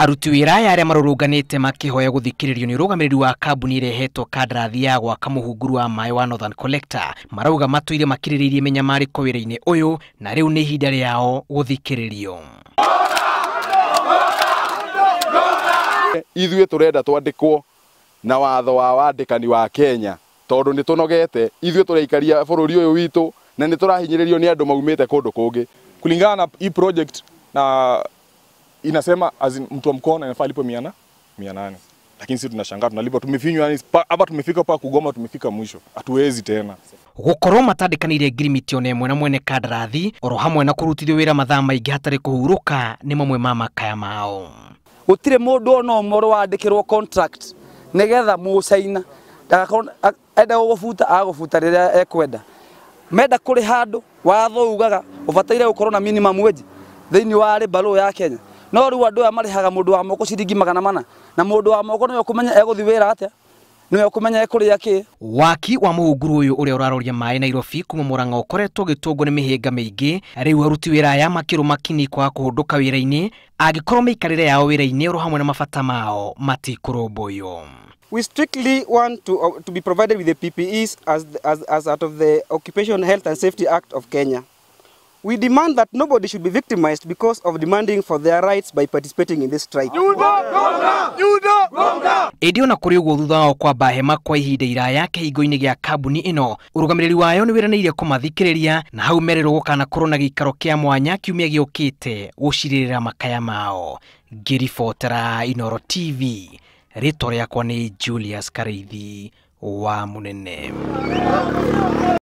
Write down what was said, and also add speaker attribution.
Speaker 1: Aruti wĩra arĩa marũrũnganĩte makĩhoya gũthikĩrĩrio nĩ ũrũgamĩrĩri wa kambuni irehetwo kandarathi ya gwaka mũhunguru wa maĩ wa Northern Collector marauga matũire makirĩrĩirie menyamarĩko wĩra-inĩ ũyũ na rĩu nĩ ihinda rĩao gũthikĩrĩrio.
Speaker 2: Ithuĩ tũrenda twandĩkwo na watho wa wandĩkani wa Kenya tondũ nĩ tũnogete, ithuĩ tũraikaria bũrũri ũyũ witũ na nĩ tũrahinyĩrĩrio nĩ andũ maumĩte kũndũ kũngĩ.
Speaker 3: Kulingana na hii project na inasema mtu wa mkono anafaa alipo 800, lakini sisi tunashangaa tunalipa tumefinywa, yani hapa tumefika pa kugoma, tumefika mwisho, hatuwezi tena.
Speaker 1: Gukorwo matandĩkanĩire ngirimiti ona ĩmwe na mwene kandarathi oro hamwe na kũrutithio wĩra mathaa maingĩ hatarĩ kũhurũka nĩ mamwe ma makaya mao.
Speaker 4: Gũtirĩ mũndũ ona ũmwe wandĩkĩrwo contract nĩgetha mũcaina enda gũbuta agũbuta rĩrĩa ekwenda. Menda kũrĩ handũ watho ugaga ũbataire gũkorwo na minimum wage thĩinĩ wa rĩbarũ ya Kenya. No rĩu andũ aya marĩhaga mũndũ wa moko ciringi 400 na mũndũ wa moko nĩwe ũkũmenya egũthi wĩra atĩa, nĩwe ũkũmenya ekũrĩa kĩ. Waki wa mũhunguru ũyũ ũrĩa ũraroria maĩ Nairobi kuma Murang'a ũkoretwo gĩtũngwo nĩ mĩhĩnga mĩingĩ, rĩu aruti wĩra aya makĩrũma kini kwa kũhũndũka wĩra-inĩ angĩkorwo mĩikarĩre yao wĩra-inĩ oro hamwe na mabata mao matikũrũmbũiyo.
Speaker 5: We strictly want to be provided with the PPEs as out of the Occupational Health and Safety Act of Kenya. We demand that nobody should be victimized because of demanding for their rights by participating in this strike.
Speaker 1: Ĩndĩ ona kũrĩ ũguo thutha wao kwamba hema kwa ihinda iraya kĩhingo-inĩ gĩa kambuni ĩno, ũrũgamĩrĩri wayo nĩ wĩranĩire kũmathikĩrĩria na hau merĩrwo gũkanakorwo na gĩikaro kĩa mwanya kiumia gĩũkĩte gũcirĩrĩra makaya mao. Ngĩribotera Inooro TV, rĩtwa rĩakwa nĩ Julius Kareithi wa Munene.